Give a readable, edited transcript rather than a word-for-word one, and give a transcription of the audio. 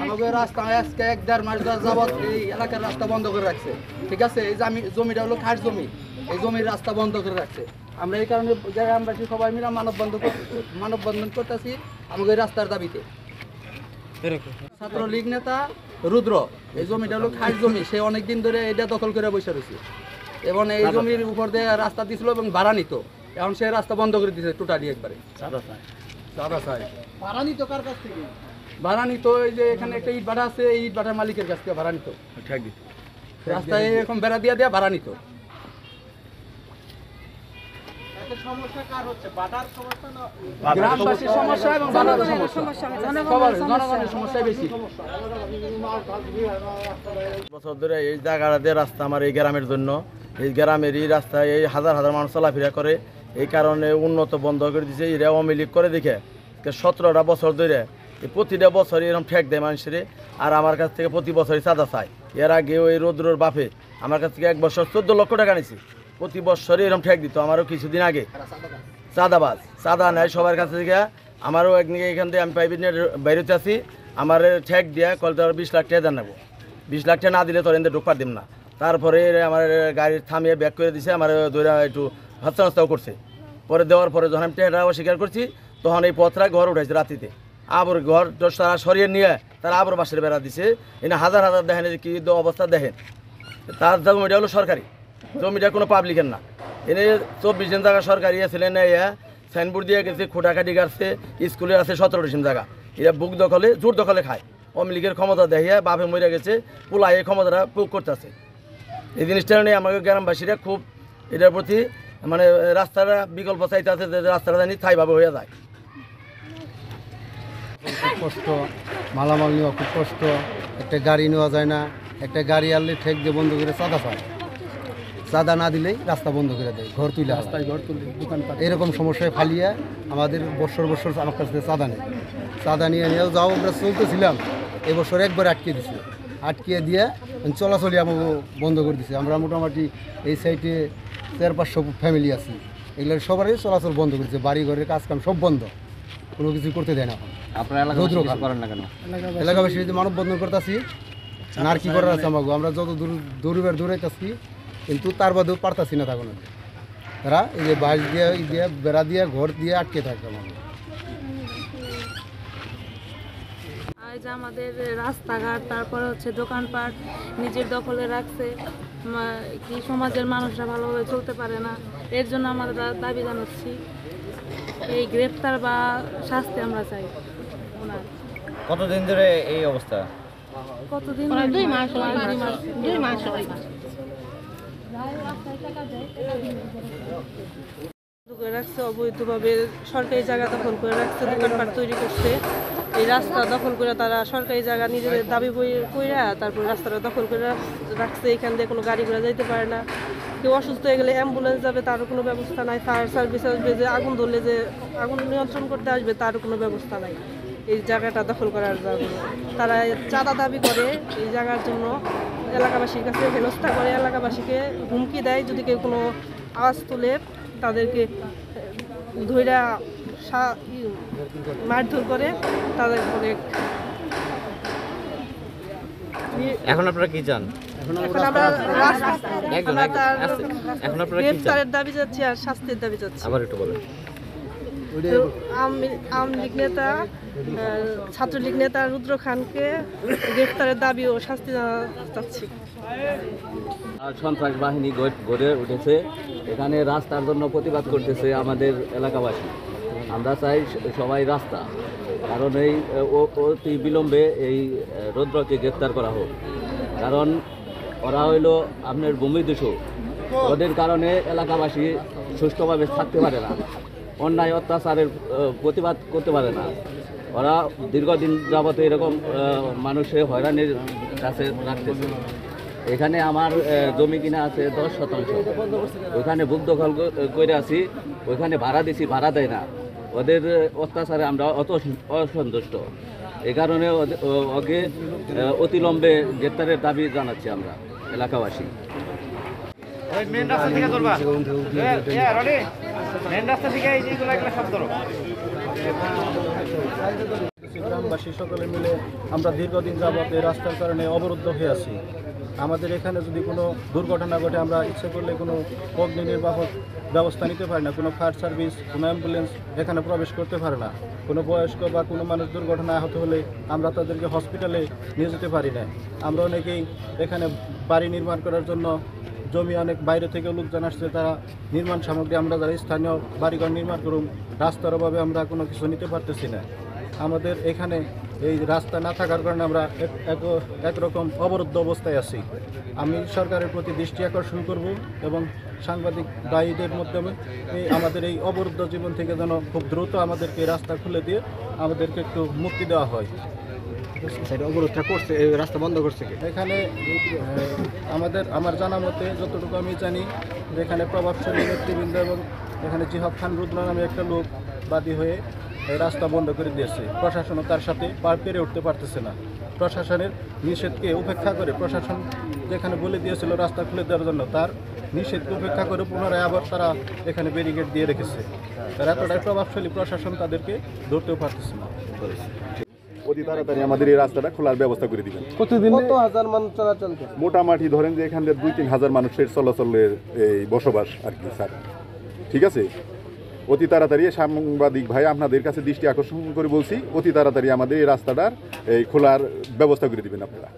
আমাদের রাস্তা আজকে 1-1.5 মাস যাবত এই এলাকার রাস্তা বন্ধ করে রাখছে। ঠিক আছে, এই জমিটা হলো খাস জমি, এই জমির রাস্তা বন্ধ করে রাখছে। আমরা এই কারণে গ্রামবাসী সবাই মিলে মানববন্ধন করতেছি আমাদের এই রাস্তার দাবিতে। ছাত্রলীগ নেতা রুদ্র এই জমিটা হলো খাস জমি, সে অনেকদিন ধরে এটা দখল করে বসে রয়েছে এবং এই জমির উপর দিয়ে রাস্তা দিছিল এবং ভাড়া নিত। এখন সে রাস্তা বন্ধ করে দিয়েছে টোটালি একবারে। ভাড়া নিত কার কাছ থেকে? ভাড়া নিত এই যে এখানে একটা ইট ভাড়া আছে, এই ইট ভাড়ার মালিকের কাছ থেকে ভাড়া নিত। রাস্তায় এরকম বেড়া দিয়ে ভাড়া নিত। গ্রামবাসীর সমস্যা এবং জনগণের সমস্যা বেশি। বছর ধরে এই জায়গাটা রাস্তা আমার এই গ্রামের জন্য, এই গ্রামের এই রাস্তায় এই হাজার হাজার মানুষ চলাফেরা করে, এই কারণে উন্নত বন্ধ করে দিয়েছে। এরা আওয়ামী লীগ করে দেখে 17টা বছর ধরে প্রতিটা বছর এরকম ঠেক দেয় মানুষের, আর আমার কাছ থেকে প্রতি বছরই চাঁদা চায়। এর আগেও এই রৌদ্রর বাপে আমার কাছ থেকে 1 বছর 14 লক্ষ টাকা নিয়েছি, প্রতি বছরই এরকম ঠেক দিত। আমারও কিছুদিন আগে চাঁদাবাজ, চাঁদা নেয় সবার কাছ থেকে। আমারও একদিকে এখান থেকে আমি প্রাইভেট নিয়ে বাইরেতে আছি, আমার ঠেক দিয়ে কলটা 20 লাখ টাকা দেন নেবো, 20 লাখ টাকা না দিলে তোর এদের ঢোকার দিম না। তারপরে আমার গাড়ি থামিয়ে ব্যাক করে দিছে, আমার দৌড়া একটু হাস্তা নাস্তাও করছে। পরে দেওয়ার পরে যখন আমি টেহাটা অস্বীকার করছি তখন এই পথরা ঘর উঠাইছে রাত্রিতে, আবার ঘর তারা সরিয়ে নিয়ে তারা আবার বাসের বেড়া দিছে। এনে হাজার হাজার দেখেন কি অবস্থা দেখেন। তার জমিটা হলো সরকারি, জমিটা কোনো পাবলিকের না। এনে 24 জন জায়গা সরকারি ছিলেন, সাইনবোর্ড দিয়ে গেছে, খুঁটাকাটি গাড়ছে, স্কুলে আছে 17 জায়গা। এরা বুক দখলে জোর দখলে খায়, আওয়ামী লীগের ক্ষমতা দেখিয়া বাপে মরে গেছে, পোলা এই ক্ষমতাটা প্রয়োগ করতেছে। এই জিনিসটা নিয়ে আমাকে গ্রামবাসীরা খুব এটার প্রতি মানে রাস্তাটা বিকল্প চাইতে আছে, যে রাস্তাটা জানি স্থায়ীভাবে হয়ে যায়। খুব কষ্ট, মালামাল নেওয়া খুব কষ্ট, একটা গাড়ি নেওয়া যায় না, একটা গাড়ি আনলে ঠেক দিয়ে বন্ধ করে চাঁদা পায়, চাঁদা না দিলেই রাস্তা বন্ধ করে দেয়, ঘর তুলে রাস্তায় ঘর তুলে দোকানপাট এরকম সমস্যায় ফালিয়ে আমাদের বছর আমার কাছ থেকে চাঁদা নেই। চাঁদা নিয়েও যাও আমরা চলতেছিলাম, এবছর একবার আটকিয়ে দিয়ে চলাচলি আমাকে বন্ধ করে দিছে। আমরা মোটামুটি এই সাইডে 400-500 ফ্যামিলি আছি, এগুলোর সবারই চলাচল বন্ধ করেছে, বাড়ি ঘরের কাজকাম সব বন্ধ, কোনো কিছু করতে দেয় না। এখন আপনার এলাকাবাসী মানববন্ধন করতেছি, আর কি করার আছে আমাকে, আমরা যত দৌড়াইতেছি কিন্তু তার বাদেও পারতাছি না। তখন তারা এই যে বাঁশ দিয়ে বেড়া দিয়ে ঘর দিয়ে আটকে থাকে। আমাদের রাস্তাঘাট, তারপরে হচ্ছে দোকানপাট নিজের দখলে রাখছে, কি সমাজের মানুষরা ভালোভাবে চলতে পারে না। এর জন্য আমরা দাবি জানাচ্ছি, এই গ্রেফতার বা শাস্তি আমরা চাই ওনার। কতদিন ধরে এই অবস্থা? কতদিন? 2 মাস। রাখছে অবৈধভাবে, সরকারি জায়গা দখল করে রাখছে, দোকানপাট তৈরি করছে, এই রাস্তা দখল করে তারা সরকারি জায়গা নিজেদের দাবি কইরা তারপর রাস্তাটা দখল করে রাখছে। এখান দিয়ে কোনো গাড়ি ঘোড়া যাইতে পারে না, কেউ অসুস্থ হয়ে গেলে অ্যাম্বুলেন্স যাবে তারও কোনো ব্যবস্থা নাই, ফায়ার সার্ভিস আসবে, যে আগুন ধরলে যে আগুন নিয়ন্ত্রণ করতে আসবে তারও কোনো ব্যবস্থা নাই এই জায়গাটা দখল করার জন্য। তারা চাঁদা দাবি করে এই জায়গার জন্য, এলাকাবাসীর কাছে হেনস্থা করে, এলাকাবাসীকে হুমকি দেয় যদি কেউ কোনো আওয়াজ তুলে তাদেরকে ধইরা মারধর করে, তাদের অনেক। এখন আপনারা কি চান? এখন আমরা একজন এখন আপনারা কি চান? গ্রেফতারের দাবি যাচ্ছি আর শাস্তির দাবি যাচ্ছি। আবার একটু বলেন। আওয়ামী লীগ নেতা, ছাত্রলীগ নেতা রুদ্র খানকে গ্রেফতারের দাবি ও শাস্তি চাচ্ছি। আর সন্ত্রাস বাহিনী গড়ে উঠেছে, এখানে রাস্তার জন্য প্রতিবাদ করতেছে আমাদের এলাকাবাসী। আমরা চাই সবাই রাস্তা, কারণ এই অতি বিলম্বে এই রৌদ্রকে গ্রেপ্তার করা হোক, কারণ ওরা হইল আপনার ভূমিদস্যু। ওদের কারণে এলাকাবাসী সুষ্ঠুভাবে থাকতে পারে না, অন্যায় অত্যাচারের প্রতিবাদ করতে পারে না। ওরা দীর্ঘদিন যাবত এরকম মানুষের হয়রানির কাছে রাখতেছে। এখানে আমার জমি কিনা আছে 10 শতাংশ, ওইখানে বুক দখল করে আছি, ওইখানে ভাড়া দিছি, ভাড়া দেয় না। ওদের অত্যাচারে আমরা অসন্তুষ্ট, এই কারণে ওকে অতিলম্বে গ্রেপ্তারের দাবি জানাচ্ছি আমরা এলাকাবাসী। গ্রামবাসী সকলে মিলে আমরা দীর্ঘদিন যাবত এই রাস্তার কারণে অবরুদ্ধ হয়ে আছি। আমাদের এখানে যদি কোনো দুর্ঘটনা ঘটে আমরা ইচ্ছে করলে কোনো অগ্নি নির্বাপক ব্যবস্থা নিতে পারি না, কোনো ফায়ার সার্ভিস, কোনো অ্যাম্বুলেন্স এখানে প্রবেশ করতে পারে না। কোনো বয়স্ক বা কোনো মানুষ দুর্ঘটনা আহত হলে আমরা তাদেরকে হসপিটালে নিয়ে যেতে পারি না। আমরা অনেকেই এখানে বাড়ি নির্মাণ করার জন্য জমি অনেক বাইরে থেকে লোকজন আসছে, তারা নির্মাণ সামগ্রী আমরা যারা স্থানীয় বাড়িঘর নির্মাণ করুন, রাস্তার অভাবে আমরা কোনো কিছু নিতে পারতেছি না। আমাদের এখানে এই রাস্তা না থাকার কারণে আমরা একরকম অবরুদ্ধ অবস্থায় আছি। আমি সরকারের প্রতি দৃষ্টি আকর্ষণ করব এবং সাংবাদিক ভাইদের মাধ্যমে আমাদের এই অবরুদ্ধ জীবন থেকে যেন খুব দ্রুত আমাদেরকে রাস্তা খুলে দিয়ে আমাদেরকে একটু মুক্তি দেওয়া হয়। অবরোধটা করছে, রাস্তা বন্ধ করছে কি এখানে আমার জানা মতে যতটুকু আমি জানি, এখানে প্রভাবশালী নেতৃবৃন্দ এবং এখানে জিহাদ খান রুদ্র নামে একটা লোক বাদী হয়ে এই রাস্তা বন্ধ করে দিয়েছে। প্রশাসনও তার সাথে পার পেরে উঠতে পারতেছে না। প্রশাসনের নিষেধকে উপেক্ষা করে, প্রশাসন যেখানে বলে দিয়েছিল রাস্তা খুলে দেওয়ার জন্য, তার নিষেধকে উপেক্ষা করে পুনরায় আবার তারা এখানে ব্যারিকেড দিয়ে রেখেছে। তারা এতটাই প্রভাবশালী, প্রশাসন তাদেরকে ধরতেও পারতেছে না। অতি তাড়াতাড়ি আমাদের এই রাস্তাটা খোলার ব্যবস্থা করে দিবেন। প্রতিদিন কত হাজার মানুষ চলাচল করে? মোটামুটি ধরেন যে এখান থেকে 2-3 হাজার মানুষের চলাচলের এই বসবাস আর কি স্যার। ঠিক আছে, অতি তাড়াতাড়ি সাংবাদিক ভাই আপনাদের কাছে দৃষ্টি আকর্ষণ করে বলছি, অতি তাড়াতাড়ি আমাদের এই রাস্তাটার এই খোলার ব্যবস্থা করে দিবেন আপনারা।